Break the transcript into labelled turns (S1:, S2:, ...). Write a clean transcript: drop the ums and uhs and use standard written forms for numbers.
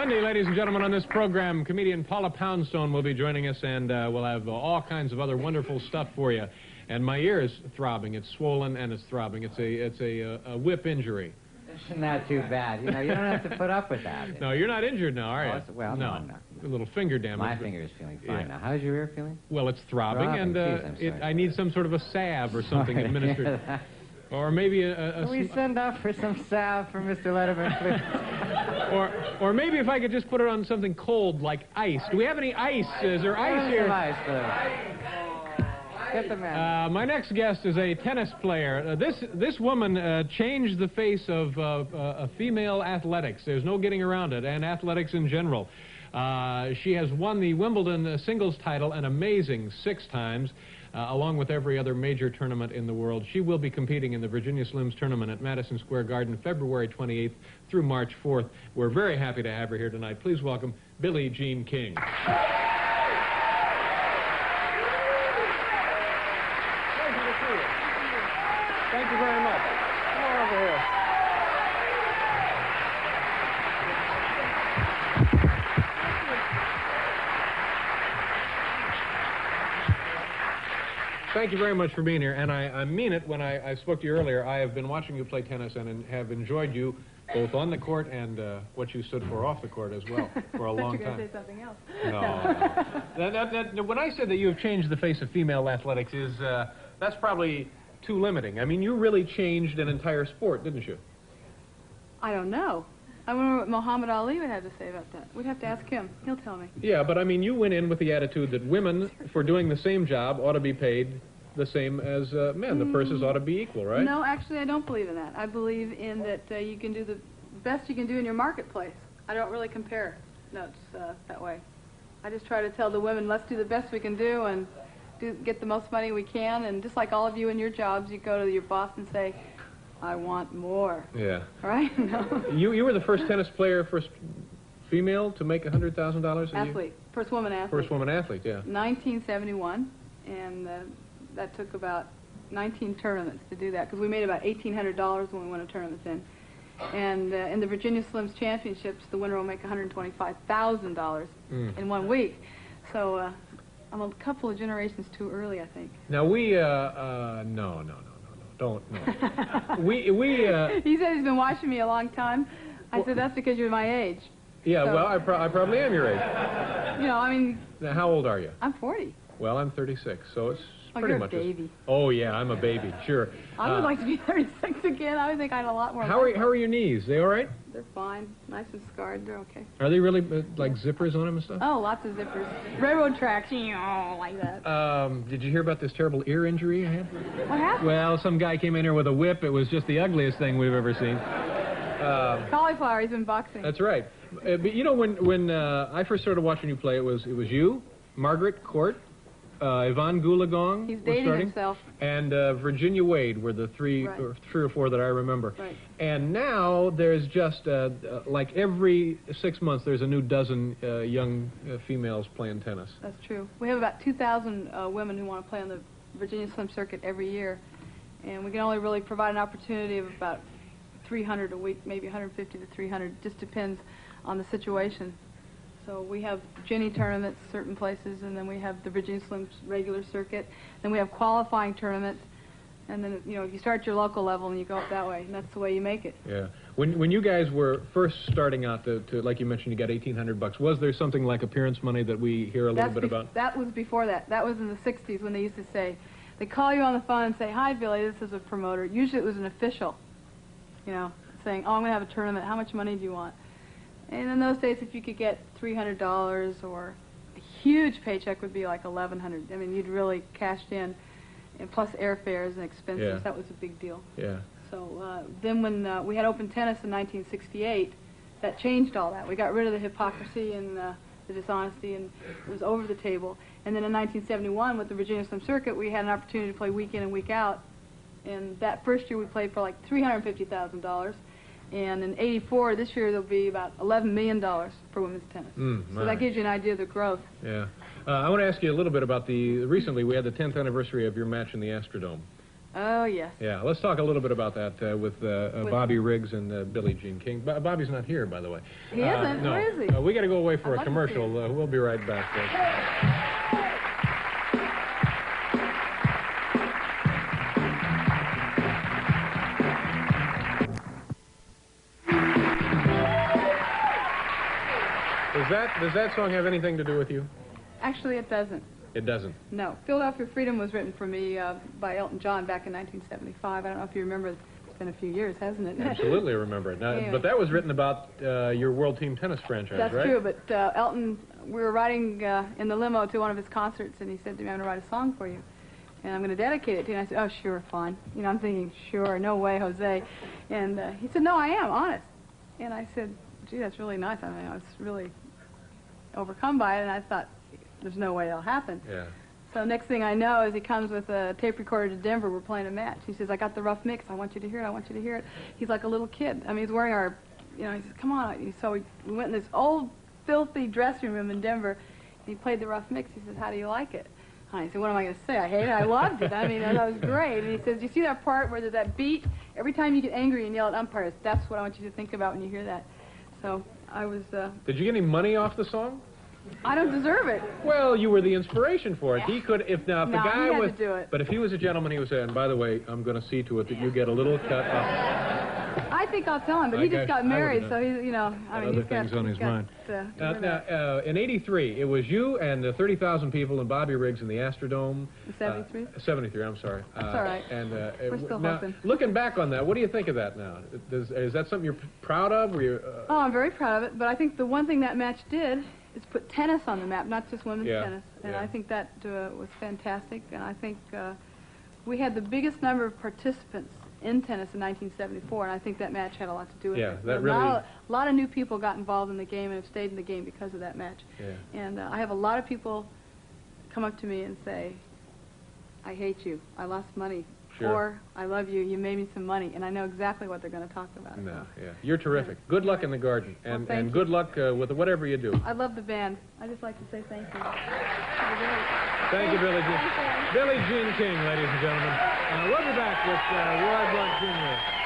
S1: Monday, ladies and gentlemen, on this program, comedian Paula Poundstone will be joining us, and we'll have all kinds of other wonderful stuff for you. And my ear is throbbing. It's swollen and it's throbbing. It's a whip injury.
S2: It's not too bad. You know, you don't have to put up with that.
S1: No, you're not injured now, are you?
S2: Well, no, I'm not.
S1: A little finger damage.
S2: My finger is feeling fine now. How's your ear feeling?
S1: Well, it's throbbing, and I need some sort of a salve or something administered. Or maybe
S2: Can we send out for some salve for Mr. Letterman, please?
S1: or maybe if I could just put it on something cold like ice. Do we have any ice? Is there ice here?
S2: Some ice, Get the man.
S1: My next guest is a tennis player. This woman changed the face of female athletics. There's no getting around it, and athletics in general. She has won the Wimbledon singles title an amazing 6 times. Along with every other major tournament in the world. She will be competing in the Virginia Slims tournament at Madison Square Garden February 28th through March 4th. We're very happy to have her here tonight. Please welcome Billie Jean King. Pleasure to see you. Thank you very much. Come on over here. Thank you very much for being here, and I mean it when I spoke to you earlier. I have been watching you play tennis and have enjoyed you both on the court and what you stood for off the court as well for a long time.
S3: I thought you were going to say something else.
S1: No. When I said that you have changed the face of female athletics, that's probably too limiting. I mean, you really changed an entire sport, didn't you?
S3: I don't know. I wonder what Muhammad Ali would have to say about that. We'd have to ask him. He'll tell me.
S1: Yeah, but I mean, you went in with the attitude that women, for doing the same job, ought to be paid the same as men. The purses ought to be equal, right?
S3: No, actually, I don't believe in that. I believe in that you can do the best you can do in your marketplace. I don't really compare notes that way. I just try to tell the women, let's do the best we can do and get the most money we can. And just like all of you in your jobs, you go to your boss and say, I want more.
S1: Yeah.
S3: Right? No.
S1: You were the first tennis player, first female to make $100,000 a year?
S3: Athlete. First woman athlete.
S1: First woman athlete, yeah.
S3: 1971, and that took about 19 tournaments to do that, because we made about $1,800 when we went to tournaments in. And in the Virginia Slims Championships, the winner will make $125,000 in 1 week. So I'm a couple of generations too early, I think.
S1: Now we, no. Don't. we
S3: He said he's been watching me a long time. I said, that's because you're my age.
S1: Yeah,
S3: so,
S1: well, I probably am your age.
S3: You know, I mean...
S1: Now, how old are you?
S3: I'm 40.
S1: Well, I'm 36, so it's pretty
S3: you're
S1: much...
S3: a baby.
S1: Oh, yeah, I'm a baby, sure.
S3: I would like to be 36 again. I would think I had a lot more...
S1: How are your knees? They all right?
S3: They're fine. Nice and scarred. They're okay.
S1: Are they really, like, zippers on them and stuff?
S3: Oh, lots of zippers. Railroad tracks, like that.
S1: Did you hear about this terrible ear injury I had?
S3: What happened?
S1: Well, some guy came in here with a whip. It was just the ugliest thing we've ever seen.
S3: Cauliflower, he's in boxing.
S1: That's right. But you know, when I first started watching you play, it was you, Margaret Court, Yvonne Goolagong.
S3: He's dating himself.
S1: And Virginia Wade were the three or four that I remember.
S3: Right.
S1: And now there's just, like every 6 months, there's a new dozen young females playing tennis.
S3: That's true. We have about 2,000 women who want to play on the Virginia Slim circuit every year. And we can only really provide an opportunity of about 300 a week, maybe 150 to 300. Just depends on the situation. So we have Jenny tournaments certain places, and then we have the Virginia Slims regular circuit. Then we have qualifying tournaments, and then, you know, you start your local level and you go up that way, and that's the way you make it.
S1: Yeah. When you guys were first starting out to like you mentioned, you got $1,800. Was there something like appearance money that we hear a little bit about?
S3: That was before that. That was in the 60s when they used to say, they call you on the phone and say, hi, Billy, this is a promoter. Usually it was an official, you know, saying, oh, I'm going to have a tournament. How much money do you want? And in those days, if you could get $300 or a huge paycheck would be like $1,100. I mean, you'd really cashed in, and plus airfares and expenses.
S1: Yeah.
S3: That was a big deal.
S1: Yeah.
S3: So then when we had open tennis in 1968, that changed all that. We got rid of the hypocrisy and the dishonesty, and it was over the table. And then in 1971, with the Virginia Slim Circuit, we had an opportunity to play week in and week out. And that first year, we played for like $350,000. And in '84, this year, there'll be about $11 million for women's tennis. So that gives you an idea of the growth.
S1: Yeah. I want to ask you a little bit about recently we had the 10th anniversary of your match in the Astrodome.
S3: Oh, yes.
S1: Yeah, let's talk a little bit about that with Bobby Riggs and Billie Jean King. Bobby's not here, by the way.
S3: He isn't?
S1: No.
S3: Where is he?
S1: We got to go away for
S3: I'd
S1: a
S3: like to
S1: commercial.
S3: see him.
S1: We'll be right back. Does that song have anything to do with you?
S3: Actually, it doesn't.
S1: It doesn't.
S3: No. Philadelphia Freedom was written for me by Elton John back in 1975. I don't know if you remember. It's been a few years, hasn't it?
S1: Absolutely remember it. Now,
S3: Anyway.
S1: But that was written about your World Team Tennis franchise,
S3: That's
S1: right?
S3: true, but Elton, we were riding in the limo to one of his concerts, and he said to me, I'm going to write a song for you, and I'm going to dedicate it to you. And I said, oh, sure, fine. You know, I'm thinking, sure, no way, Jose. And he said, no, I am, honest. And I said, gee, that's really nice. I mean, I was really overcome by it, and I thought, there's no way it'll happen.
S1: Yeah.
S3: So next thing I know is he comes with a tape recorder to Denver. We're playing a match. He says, I got the rough mix. I want you to hear it. I want you to hear it. He's like a little kid. I mean, he's wearing our, you know, he says, come on. So we went in this old, filthy dressing room in Denver, and he played the rough mix. He says, how do you like it? And I said, what am I going to say? I hate it. I loved it. I mean, that was great. And he says, do you see that part where there's that beat? Every time you get angry and yell at umpires, that's what I want you to think about when you hear that. So I was...
S1: Did you get any money off the song?
S3: I don't deserve it.
S1: Well, you were the inspiration for it. He could, if the guy
S3: he had
S1: was,
S3: to do it.
S1: But if he was a gentleman, he would say, and by the way, I'm going to see to it that you get a little cut off.
S3: I think I'll tell him, but he just got married, so he's, you know, I mean,
S1: other things on his mind. Now, in '83, it was you and 30,000 people and Bobby Riggs in the Astrodome.
S3: 73?
S1: 73, I'm sorry.
S3: That's all right.
S1: And
S3: We're still
S1: now,
S3: hoping.
S1: looking back on that, what do you think of that now? Is that something you're proud of? Were you,
S3: Oh, I'm very proud of it, but I think the one thing that match did is put tennis on the map, not just women's tennis. And I think that was fantastic, and I think we had the biggest number of participants in tennis in 1974, and I think that match had a lot to do with it.
S1: Yeah, that
S3: A
S1: really...
S3: lot of new people got involved in the game and have stayed in the game because of that match.
S1: Yeah.
S3: And I have a lot of people come up to me and say, I hate you, I lost money,
S1: Sure.
S3: or I love you, you made me some money, and I know exactly what they're going to talk about.
S1: No, yeah. You're terrific. Good luck in the garden, and,
S3: Well,
S1: and good luck with whatever you do.
S3: I love the band. I just like to say thank you.
S1: Thank you, Billie Jean. Billie Jean King, ladies and gentlemen. We'll be back with Roy Blunt Jr.